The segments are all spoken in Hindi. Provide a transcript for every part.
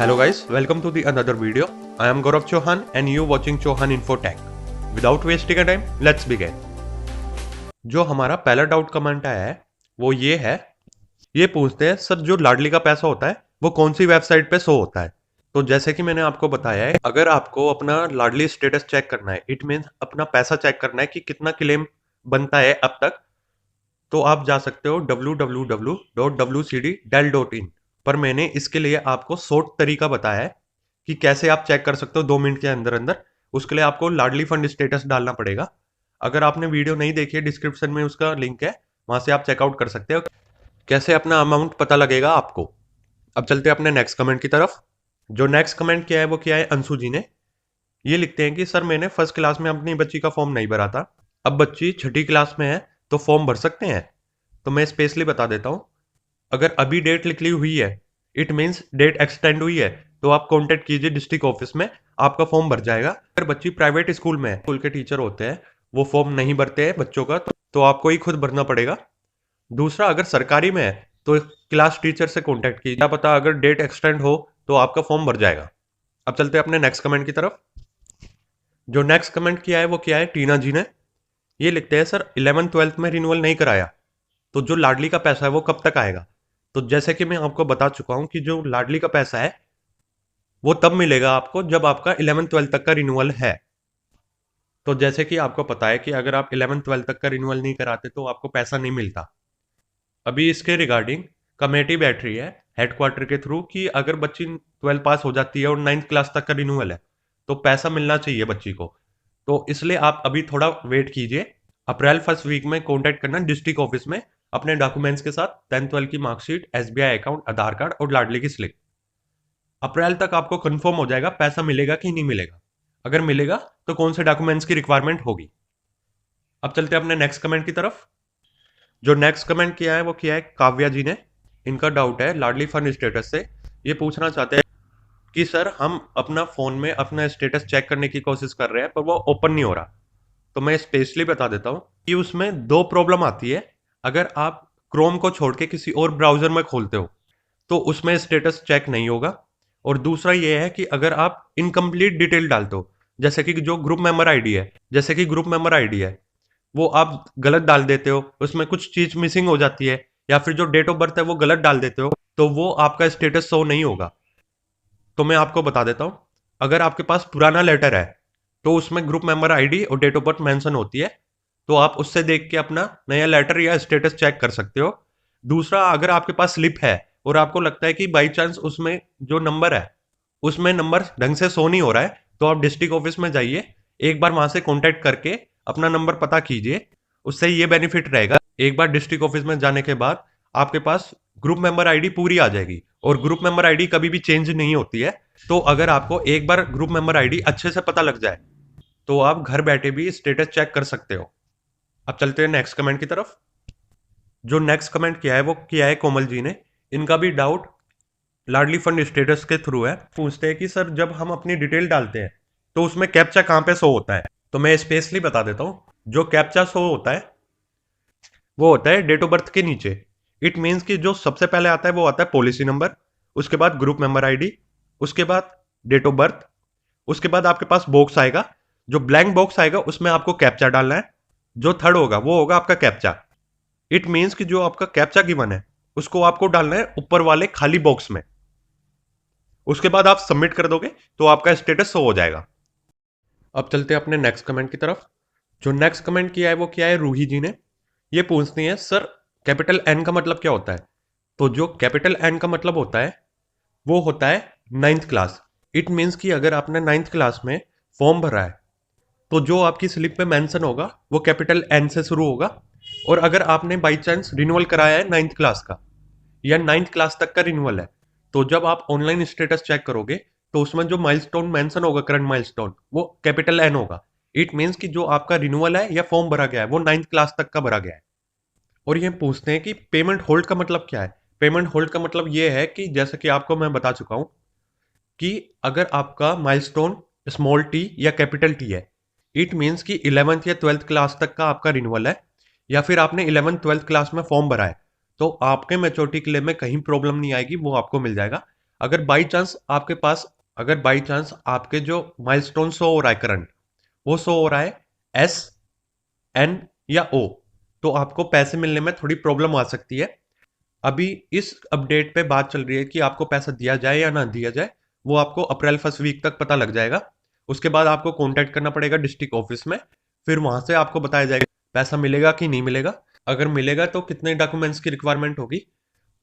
Hello guys, welcome to the another video. I am Gaurav Chauhan and you watching Chauhan Infotech. Without wasting a time, let's begin. जो हमारा पहला डाउट कमेंट आया है वो ये है, ये पूछते हैं सर जो लाडली का पैसा होता है वो कौन सी वेबसाइट पे शो होता है। तो जैसे कि मैंने आपको बताया है, अगर आपको अपना लाडली स्टेटस चेक करना है, इट मीन्स अपना पैसा चेक करना है कि कितना क्लेम बनता है अब तक, तो आप जा सकते हो www.wcd.del.in पर मैंने इसके लिए आपको शॉर्ट तरीका बताया है कि कैसे आप चेक कर सकते हो 2 मिनट के अंदर अंदर। उसके लिए आपको लाडली फंड स्टेटस डालना पड़ेगा। अगर आपने वीडियो नहीं देखी है, डिस्क्रिप्शन में उसका लिंक है, वहां से आप चेकआउट कर सकते हो कैसे अपना अमाउंट पता लगेगा आपको। अब चलते हैं अपने नेक्स्ट कमेंट की तरफ। जो नेक्स्ट कमेंट किया है वो किया है अंशु जी ने। ये लिखते हैं कि सर मैंने फर्स्ट क्लास में अपनी बच्ची का फॉर्म नहीं भरा था, अब बच्ची छठी क्लास में है तो फॉर्म भर सकते हैं। तो मैं स्पेशली बता देता हूँ, अगर अभी डेट निकली हुई है, इट मीन्स डेट एक्सटेंड हुई है, तो आप कांटेक्ट कीजिए डिस्ट्रिक्ट ऑफिस में, आपका फॉर्म भर जाएगा। अगर बच्ची प्राइवेट स्कूल में है, स्कूल के टीचर होते हैं वो फॉर्म नहीं भरते हैं बच्चों का, तो आपको ही खुद भरना पड़ेगा। दूसरा, अगर सरकारी में है तो क्लास टीचर से कांटेक्ट कीजिए, क्या पता अगर डेट एक्सटेंड हो तो आपका फॉर्म भर जाएगा। अब चलते हैं अपने नेक्स्ट कमेंट की तरफ। जो नेक्स्ट कमेंट किया है वो किया है टीना जी ने। ये लिखते हैं सर 11th-12th में रिन्यूअल नहीं कराया तो जो लाडली का पैसा है वो कब तक आएगा। तो जैसे कि मैं आपको बता चुका हूं कि जो लाडली का पैसा है वो तब मिलेगा आपको जब आपका 11th-12th तक का रिन्यूअल है। तो जैसे कि आपको पता है कि अगर आप 11th-12th तक का रिन्यूअल नहीं कराते तो आपको पैसा नहीं मिलता। अभी इसके रिगार्डिंग कमेटी बैठ रही है हेडक्वार्टर के थ्रू कि अगर बच्ची 12 पास हो जाती है और 9th क्लास तक का रिन्यूअल है तो पैसा मिलना चाहिए बच्ची को। तो इसलिए आप अभी थोड़ा वेट कीजिए। अप्रैल फर्स्ट वीक में कॉन्टैक्ट करना डिस्ट्रिक्ट ऑफिस में अपने डॉक्यूमेंट्स के साथ, 10th-12th की मार्कशीट, एसबीआई अकाउंट, आधार कार्ड और लाडली की स्लिप। अप्रैल तक आपको कंफर्म हो जाएगा पैसा मिलेगा कि नहीं मिलेगा। अगर मिलेगा तो कौन से डॉक्यूमेंट्स की रिक्वायरमेंट होगी। अब चलते हैं अपने नेक्स्ट कमेंट की तरफ। जो नेक्स्ट कमेंट किया है वो किया है काव्या जी ने। इनका डाउट है लाडली फंड स्टेटस से। ये पूछना चाहते हैं कि सर हम अपना फोन में अपना स्टेटस चेक करने की कोशिश कर रहे हैं पर वो ओपन नहीं हो रहा। तो मैं स्पेशली बता देता हूँ कि उसमें 2 प्रॉब्लम आती है। अगर आप क्रोम को छोड़ के किसी और ब्राउजर में खोलते हो तो उसमें स्टेटस चेक नहीं होगा। और दूसरा ये है कि अगर आप इनकम्प्लीट डिटेल डालते हो, जैसे कि जो ग्रुप मेंबर आईडी है, वो आप गलत डाल देते हो, उसमें कुछ चीज मिसिंग हो जाती है, या फिर जो डेट ऑफ बर्थ है वो गलत डाल देते हो, तो वो आपका स्टेटस शो नहीं होगा। तो मैं आपको बता देता हूँ, अगर आपके पास पुराना लेटर है तो उसमें ग्रुप मेंबर आईडी और डेट ऑफ बर्थ मेंशन होती है, तो आप उससे देख के अपना नया लेटर या स्टेटस चेक कर सकते हो। दूसरा, अगर आपके पास स्लिप है और आपको लगता है कि बाई चांस उसमें जो नंबर है उसमें नंबर ढंग से शो नहीं हो रहा है, तो आप डिस्ट्रिक्ट ऑफिस में जाइए, एक बार वहां से कॉन्टेक्ट करके अपना नंबर पता कीजिए। उससे ये बेनिफिट रहेगा, एक बार डिस्ट्रिक्ट ऑफिस में जाने के बाद आपके पास ग्रुप मेंबर आईडी पूरी आ जाएगी। और ग्रुप मेंबर आईडी कभी भी चेंज नहीं होती है। तो अगर आपको एक बार ग्रुप मेंबर आईडी अच्छे से पता लग जाए तो आप घर बैठे भी स्टेटस चेक कर सकते हो। अब चलते हैं नेक्स्ट कमेंट की तरफ। जो नेक्स्ट कमेंट किया है वो किया है कोमल जी ने। इनका भी डाउट लाडली फंड स्टेटस के थ्रू है। पूछते हैं कि सर जब हम अपनी डिटेल डालते हैं तो उसमें कैप्चा कहाँ पे शो होता है। तो मैं स्पेशली बता देता हूँ, जो कैप्चा शो होता है वो होता है डेट ऑफ बर्थ के नीचे। इट मीन्स कि जो सबसे पहले आता है वो आता है पॉलिसी नंबर, उसके बाद ग्रुप मेंबर आईडी, उसके बाद डेट ऑफ बर्थ, उसके बाद आपके पास बॉक्स आएगा, जो ब्लैंक बॉक्स आएगा उसमें आपको कैप्चा डालना है। जो थर्ड होगा वो होगा आपका कैप्चा। इट मीन्स कि जो आपका कैप्चा गिवन है उसको आपको डालना है ऊपर वाले खाली बॉक्स में। उसके बाद आप सबमिट कर दोगे तो आपका स्टेटस शो हो जाएगा। अब चलते हैं अपने नेक्स्ट कमेंट की तरफ। जो नेक्स्ट कमेंट किया है वो किया है रूही जी ने। ये पूछती है सर कैपिटल एन का मतलब क्या होता है। तो जो कैपिटल एन का मतलब होता है वो होता है 9th क्लास। इट मीन्स कि अगर आपने 9th क्लास में फॉर्म भरा है तो जो आपकी स्लिप पे मेंशन होगा वो कैपिटल एन से शुरू होगा। और अगर आपने बाई चांस रिन्यूअल कराया है 9th क्लास का या 9th क्लास तक का रिन्यूअल है, तो जब आप ऑनलाइन स्टेटस चेक करोगे तो उसमें जो माइलस्टोन मेंशन होगा, करंट माइलस्टोन, वो कैपिटल एन होगा। इट मीन्स कि जो आपका रिन्यूअल है या फॉर्म भरा गया है वो 9th क्लास तक का भरा गया है। और ये पूछते हैं कि पेमेंट होल्ड का मतलब क्या है। पेमेंट होल्ड का मतलब ये है कि जैसे कि आपको मैं बता चुका हूं कि अगर आपका माइलस्टोन स्मॉल टी या कैपिटल टी है, इट मीन्स कि 11th या 12th क्लास तक का आपका रिन्यूअल है, या फिर आपने 11th-12th क्लास में फॉर्म भरा है, तो आपके मैच्योरिटी क्लेम में कहीं प्रॉब्लम नहीं आएगी, वो आपको मिल जाएगा। अगर बाई चांस आपके जो माइलस्टोन शो हो रहा है करंट, वो शो हो रहा है एस, एन या ओ, तो आपको पैसे मिलने में थोड़ी प्रॉब्लम आ सकती है। अभी इस अपडेट पे बात चल रही है कि आपको पैसा दिया जाए या ना दिया जाए, वो आपको अप्रैल फर्स्ट वीक तक पता लग जाएगा। उसके बाद आपको कांटेक्ट करना पड़ेगा डिस्ट्रिक्ट ऑफिस में, फिर वहां से आपको बताया जाएगा पैसा मिलेगा कि नहीं मिलेगा। अगर मिलेगा तो कितने डॉक्यूमेंट्स की रिक्वायरमेंट होगी,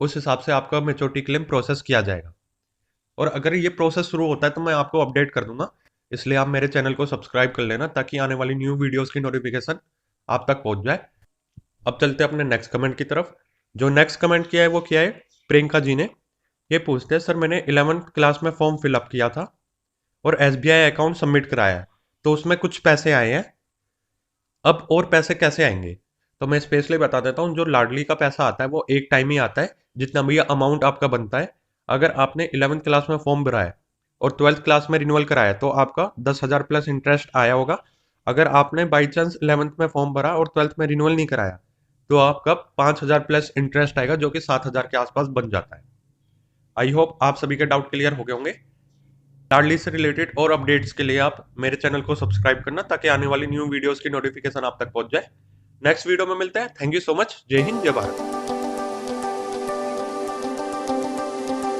उस हिसाब से आपका मेच्योरिटी क्लेम प्रोसेस किया जाएगा। और अगर ये प्रोसेस शुरू होता है तो मैं आपको अपडेट कर दूंगा, इसलिए आप मेरे चैनल को सब्सक्राइब कर लेना ताकि आने वाली न्यू वीडियोस की नोटिफिकेशन आप तक पहुंच जाए। अब चलते हैं अपने नेक्स्ट कमेंट की तरफ। जो नेक्स्ट कमेंट किया है वो किया है प्रियंका जी ने। ये पूछते हैं, सर मैंने 11th क्लास में फॉर्म फिलअप किया था और एसबीआई अकाउंट सबमिट कराया है, तो उसमें कुछ पैसे आए हैं, अब और पैसे कैसे आएंगे? तो मैं स्पेशली बता देता हूँ, जो लाडली का पैसा आता है वो एक टाइम ही आता है, जितना भी अमाउंट आपका बनता है। अगर आपने 11th क्लास में फॉर्म भरा है और 12th क्लास में रिन्यूअल कराया तो आपका 10,000 प्लस इंटरेस्ट आया होगा। अगर आपने बाई चांस 11th में फॉर्म भरा और 12th में रिन्यूअल नहीं कराया तो आपका 5,000 प्लस इंटरेस्ट आएगा, जो कि 7,000 के आसपास बन जाता है। आई होप आप सभी के डाउट क्लियर हो गए होंगे। लाडली से रिलेटेड और अपडेट्स के लिए आप मेरे चैनल को सब्सक्राइब करना ताकि आने वाली न्यू वीडियोस की नोटिफिकेशन आप तक पहुंच जाए। नेक्स्ट वीडियो में मिलते हैं। Thank you so much. जय हिंद, जय भारत।